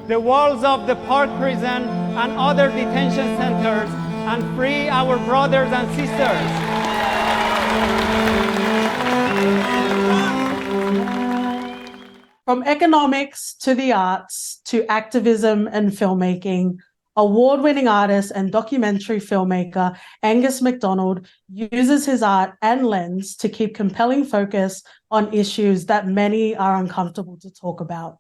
the walls of the Park prison and other detention centers and free our brothers and sisters. From economics to the arts to activism and filmmaking, award-winning artist and documentary filmmaker Angus McDonald uses his art and lens to keep compelling focus on issues that many are uncomfortable to talk about.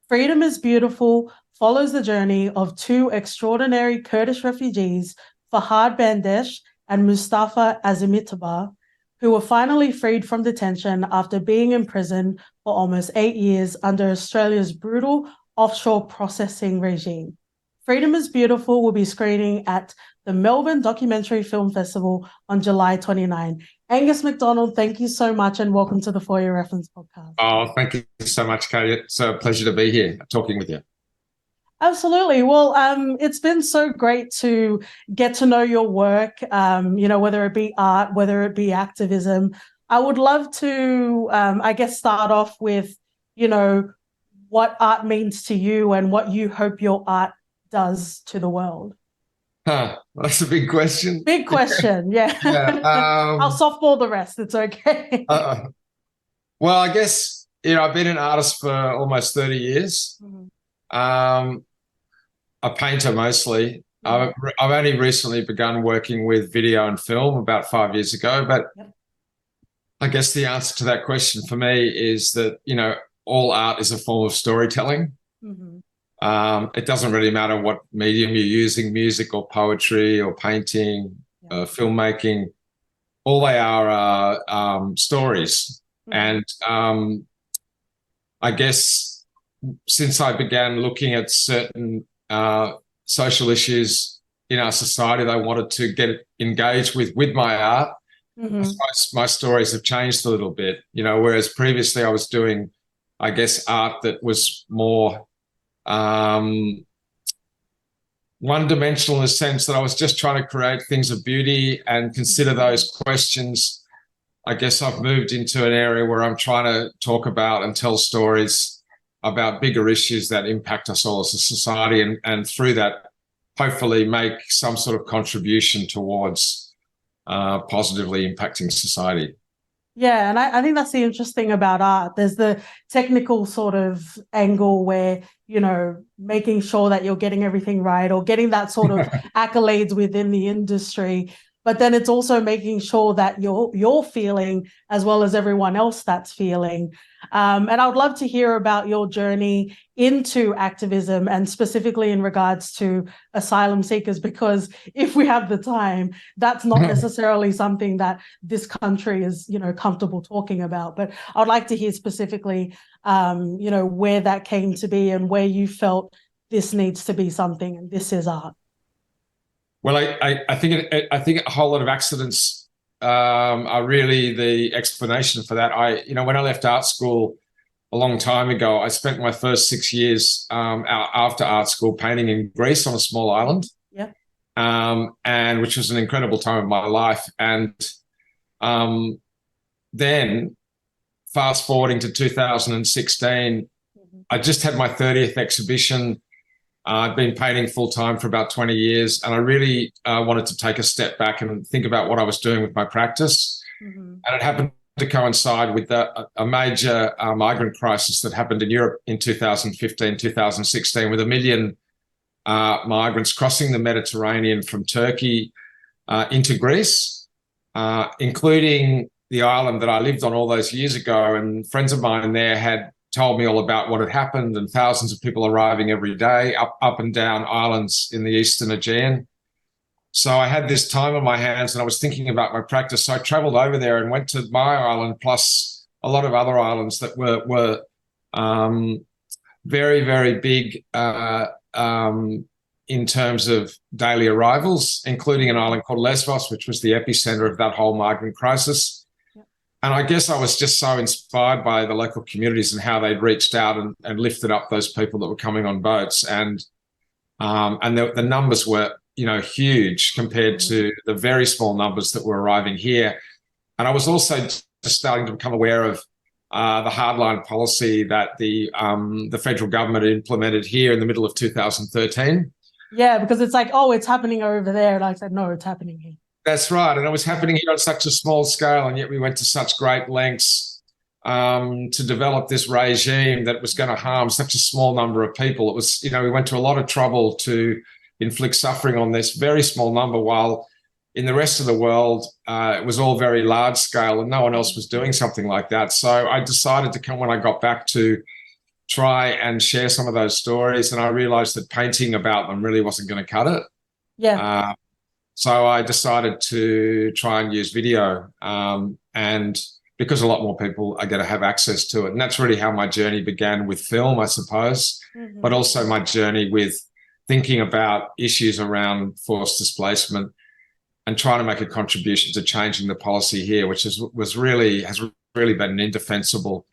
Freedom is Beautiful follows the journey of two extraordinary Kurdish refugees, Fahad Bandesh and Mustafa Azimitaba, who were finally freed from detention after being imprisoned for almost 8 years under Australia's brutal offshore processing regime. Freedom is Beautiful will be screening at the Melbourne Documentary Film Festival on July 29. Angus McDonald, thank you so much and welcome to the For Your Reference podcast. Oh, thank you so much, Kate. It's a pleasure to be here talking with you. Absolutely. Well, it's been so great to get to know your work, whether it be art, whether it be activism. I would love to, start off with, what art means to you and what you hope your art does to the world. That's a big question. Big question, yeah. I'll softball the rest. It's okay. Well, I guess, I've been an artist for almost 30 years. Mm-hmm. A painter mostly. I've only recently begun working with video and film about 5 years ago, but yep. I guess the answer to that question for me is that, all art is a form of storytelling. Mm-hmm. It doesn't really matter what medium you're using, music or poetry or painting, filmmaking. All they are stories. Mm-hmm. And I guess since I began looking at certain social issues in our society that I wanted to get engaged with my art, mm-hmm. I suppose my stories have changed a little bit, whereas previously I was doing, I guess, art that was more one-dimensional in the sense that I was just trying to create things of beauty and consider those questions. I guess I've moved into an area where I'm trying to talk about and tell stories about bigger issues that impact us all as a society, and through that, hopefully make some sort of contribution towards positively impacting society. Yeah, and I think that's the interesting about art. There's the technical sort of angle where, making sure that you're getting everything right or getting that sort of accolades within the industry. But then it's also making sure that you're feeling as well as everyone else that's feeling. And I would love to hear about your journey into activism and specifically in regards to asylum seekers, because if we have the time, that's not necessarily something that this country is, comfortable talking about. But I would like to hear specifically, where that came to be and where you felt this needs to be something and this is art. Well, I think a whole lot of accidents are really the explanation for that. When I left art school a long time ago, I spent my first 6 years after art school painting in Greece on a small island, and which was an incredible time of my life. And then fast forwarding to 2016, I just had my 30th exhibition. I've been painting full-time for about 20 years, and I really wanted to take a step back and think about what I was doing with my practice. Mm-hmm. And it happened to coincide with a major migrant crisis that happened in Europe in 2015, 2016, with 1 million migrants crossing the Mediterranean from Turkey into Greece, including the island that I lived on all those years ago. And friends of mine there had told me all about what had happened, and thousands of people arriving every day up and down islands in the Eastern Aegean. So I had this time on my hands and I was thinking about my practice. So I traveled over there and went to my island, plus a lot of other islands that were very, very big in terms of daily arrivals, including an island called Lesbos, which was the epicenter of that whole migrant crisis. And I guess I was just so inspired by the local communities and how they'd reached out and lifted up those people that were coming on boats. And the numbers were, huge compared to the very small numbers that were arriving here. And I was also just starting to become aware of the hardline policy that the federal government implemented here in the middle of 2013. Yeah, because it's like, oh, it's happening over there. And I said, no, it's happening here. That's right. And it was happening here on such a small scale, and yet we went to such great lengths to develop this regime that was going to harm such a small number of people. It was, we went to a lot of trouble to inflict suffering on this very small number, while in the rest of the world, it was all very large scale and no one else was doing something like that. So I decided to come when I got back to try and share some of those stories. And I realized that painting about them really wasn't going to cut it. Yeah. So I decided to try and use video. And because a lot more people are going to have access to it. And that's really how my journey began with film, I suppose, but also my journey with thinking about issues around forced displacement and trying to make a contribution to changing the policy here, which has really been an indefensible,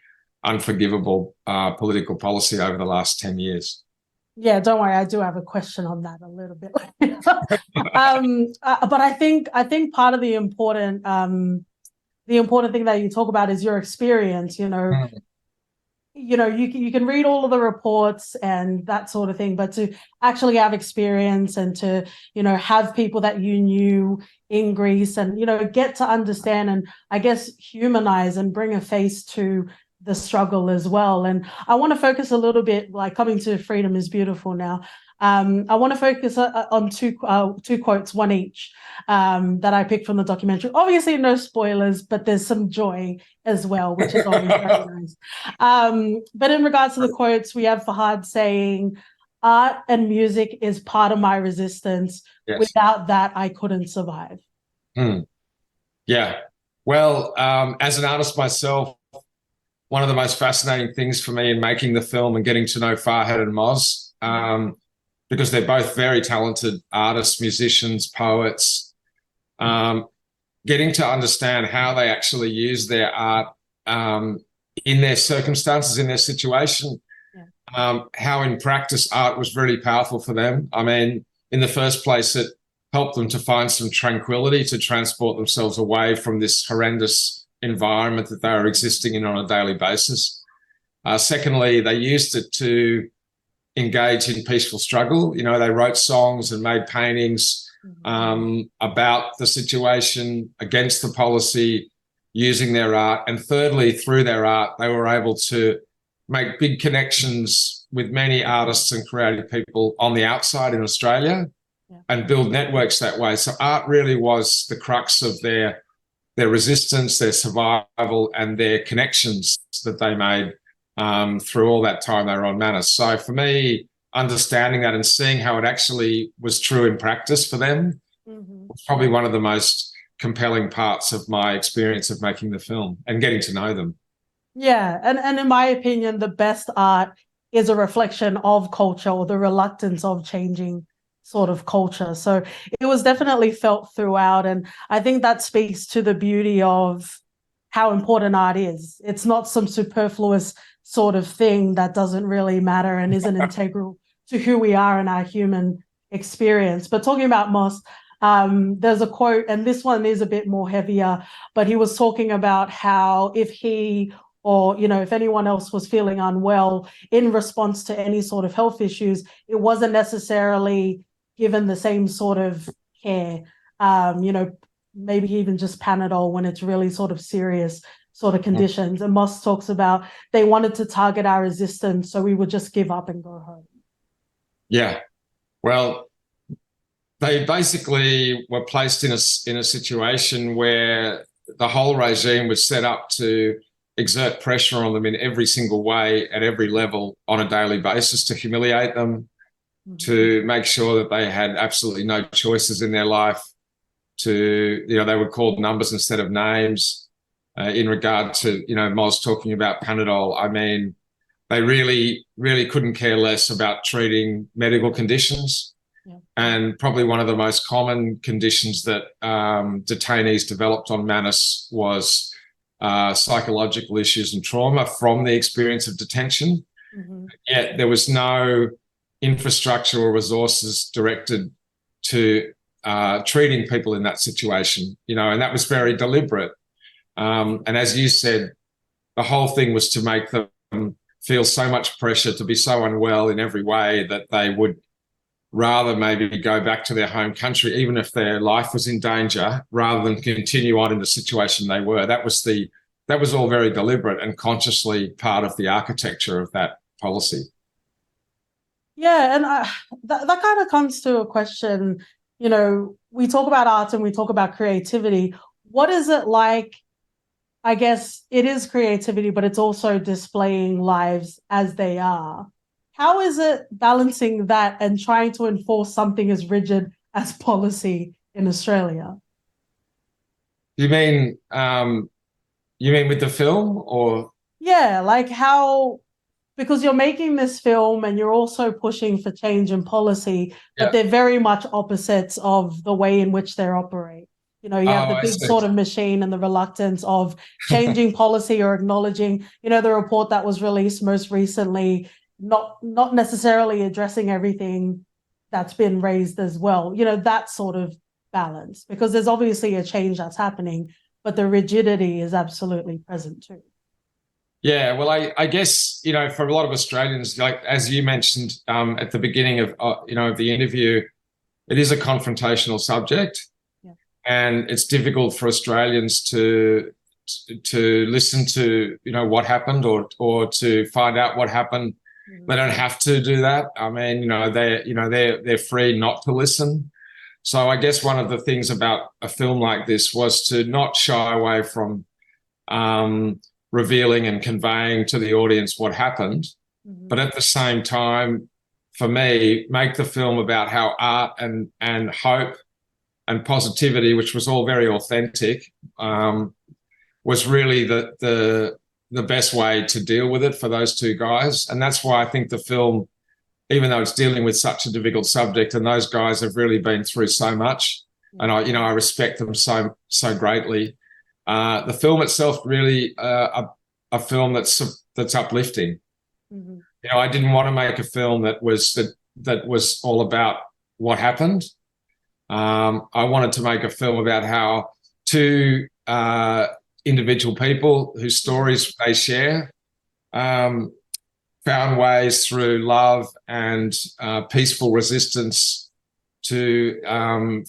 unforgivable political policy over the last 10 years. Yeah, don't worry, I do have a question on that a little bit. But I think part of the important thing that you talk about is your experience. You can read all of the reports and that sort of thing, but to actually have experience and to, have people that you knew in Greece and, get to understand and I guess humanize and bring a face to the struggle as well. And I want to focus a little bit, like coming to freedom is beautiful now. I want to focus on two quotes, one each, that I picked from the documentary. Obviously, no spoilers, but there's some joy as well, which is always very nice. But in regards to the quotes, we have Fahad saying, "Art and music is part of my resistance. Yes. Without that, I couldn't survive." Yeah. Well, as an artist myself, one of the most fascinating things for me in making the film and getting to know Farhad and Moz, because they're both very talented artists, musicians, poets, getting to understand how they actually use their art in their circumstances, in their situation, how in practice art was really powerful for them. I mean, in the first place, it helped them to find some tranquility, to transport themselves away from this horrendous environment that they were existing in on a daily basis. Secondly, they used it to engage in peaceful struggle. They wrote songs and made paintings about the situation, against the policy, using their art. And thirdly, through their art, they were able to make big connections with many artists and creative people on the outside in Australia and build networks that way. So art really was the crux of their resistance, their survival, and their connections that they made through all that time they were on Manus. So for me, understanding that and seeing how it actually was true in practice for them was probably one of the most compelling parts of my experience of making the film and getting to know them. Yeah, and in my opinion, the best art is a reflection of culture or the reluctance of changing sort of culture. So it was definitely felt throughout. And I think that speaks to the beauty of how important art is. It's not some superfluous sort of thing that doesn't really matter and isn't integral to who we are in our human experience. But talking about Moss, there's a quote, and this one is a bit more heavier, but he was talking about how if he or, if anyone else was feeling unwell in response to any sort of health issues, it wasn't necessarily given the same sort of care, maybe even just Panadol when it's really sort of serious sort of conditions. And Moss talks about they wanted to target our resistance, so we would just give up and go home. Yeah. Well, they basically were placed in a situation where the whole regime was set up to exert pressure on them in every single way at every level on a daily basis, to humiliate them, to make sure that they had absolutely no choices in their life, to, they were called numbers instead of names. In regard to, Moz talking about Panadol, I mean, they really, really couldn't care less about treating medical conditions. Yeah. And probably one of the most common conditions that detainees developed on Manus was psychological issues and trauma from the experience of detention. Yet there was no infrastructure or resources directed to treating people in that situation, and that was very deliberate. And as you said, the whole thing was to make them feel so much pressure, to be so unwell in every way, that they would rather maybe go back to their home country, even if their life was in danger, rather than continue on in the situation they were. That was all very deliberate and consciously part of the architecture of that policy. Yeah, and that kind of comes to a question. You know, we talk about art and we talk about creativity. What is it like? I guess it is creativity, but it's also displaying lives as they are. How is it balancing that and trying to enforce something as rigid as policy in Australia? You mean with the film, or? Yeah, like how, because you're making this film and you're also pushing for change in policy, but they're very much opposites of the way in which they operate. You know, you have the big sort of machine and the reluctance of changing policy or acknowledging, you know, the report that was released most recently, not necessarily addressing everything that's been raised as well. You know, that sort of balance, because there's obviously a change that's happening, but the rigidity is absolutely present too. Yeah, well, I guess, you know, for a lot of Australians, like as you mentioned at the beginning of of the interview, it is a confrontational subject, and it's difficult for Australians to listen to, you know, what happened, or to find out what happened. They don't have to do that. I mean, they're free not to listen. So I guess one of the things about a film like this was to not shy away from revealing and conveying to the audience what happened, but at the same time, for me, make the film about how art and hope and positivity, which was all very authentic, was really the best way to deal with it for those two guys. And that's why I think the film, even though it's dealing with such a difficult subject, and those guys have really been through so much, and I respect them so greatly. The film itself really a film that's uplifting. You know, I didn't want to make a film that was all about what happened. I wanted to make a film about how two individual people whose stories they share found ways through love and peaceful resistance to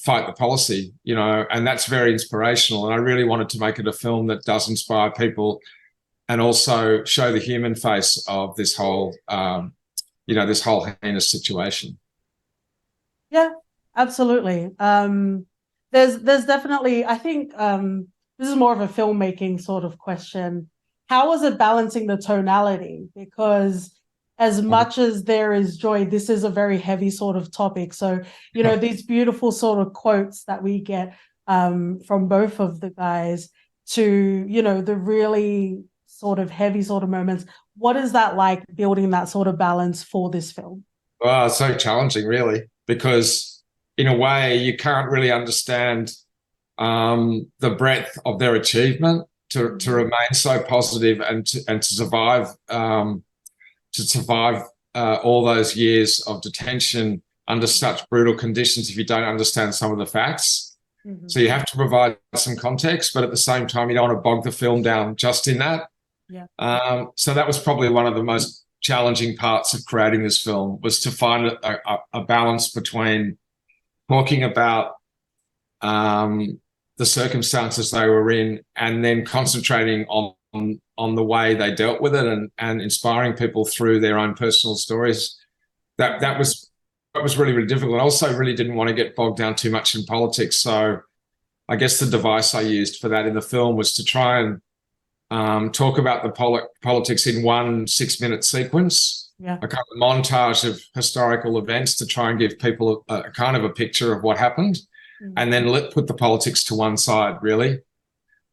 fight the policy, you know, and that's very inspirational. And I really wanted to make it a film that does inspire people and also show the human face of this whole, this whole heinous situation. Yeah, absolutely. There's definitely, I think this is more of a filmmaking sort of question. How was it balancing the tonality? Because as much as there is joy, this is a very heavy sort of topic. So, you know, these beautiful sort of quotes that we get from both of the guys to, you know, the really sort of heavy sort of moments. What is that like, building that sort of balance for this film? Well, it's so challenging, really, because in a way you can't really understand the breadth of their achievement to remain so positive and to survive all those years of detention under such brutal conditions if you don't understand some of the facts. So you have to provide some context, but at the same time, you don't want to bog the film down just in that. So that was probably one of the most challenging parts of creating this film, was to find a balance between talking about the circumstances they were in and then concentrating on the way they dealt with it and inspiring people through their own personal stories. That was really, really difficult. I also really didn't want to get bogged down too much in politics. So I guess the device I used for that in the film was to try and talk about the politics in one 6-minute sequence, a kind of montage of historical events to try and give people a kind of a picture of what happened, and then put the politics to one side, really.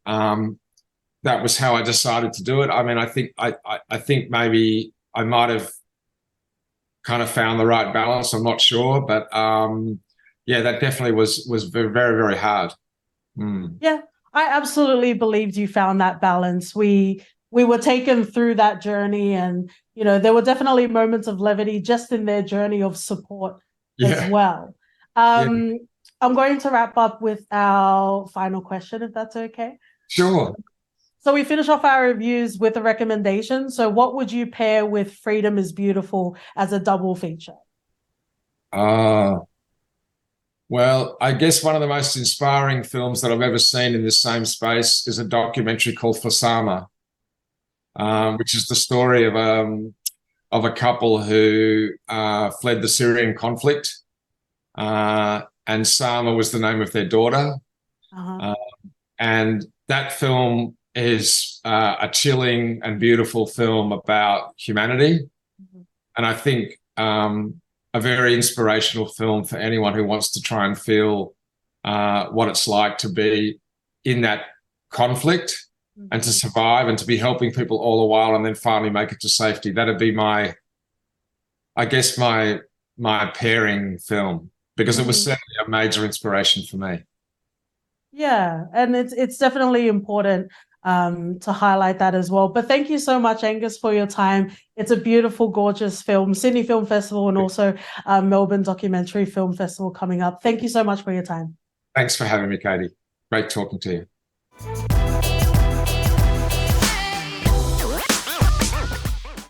That was how I decided to do it. I mean, I think maybe I might have kind of found the right balance. I'm not sure, but that definitely was very, very, very hard. Yeah, I absolutely believed you found that balance. We were taken through that journey, and you know, there were definitely moments of levity just in their journey of support as well. I'm going to wrap up with our final question, if that's okay. Sure. So we finish off our reviews with a recommendation. So what would you pair with Freedom is Beautiful as a double feature? Well, I guess one of the most inspiring films that I've ever seen in this same space is a documentary called Fasama, which is the story of a couple who fled the Syrian conflict, and Sama was the name of their daughter. And that film is a chilling and beautiful film about humanity, and I think a very inspirational film for anyone who wants to try and feel what it's like to be in that conflict and to survive and to be helping people all the while and then finally make it to safety. That'd be my pairing film, because it was certainly a major inspiration for me. Yeah, and it's definitely important to highlight that as well. But thank you so much, Angus, for your time. It's a beautiful, gorgeous film, Sydney Film Festival, and also Melbourne Documentary Film Festival coming up. Thank you so much for your time. Thanks for having me, Katie. Great talking to you.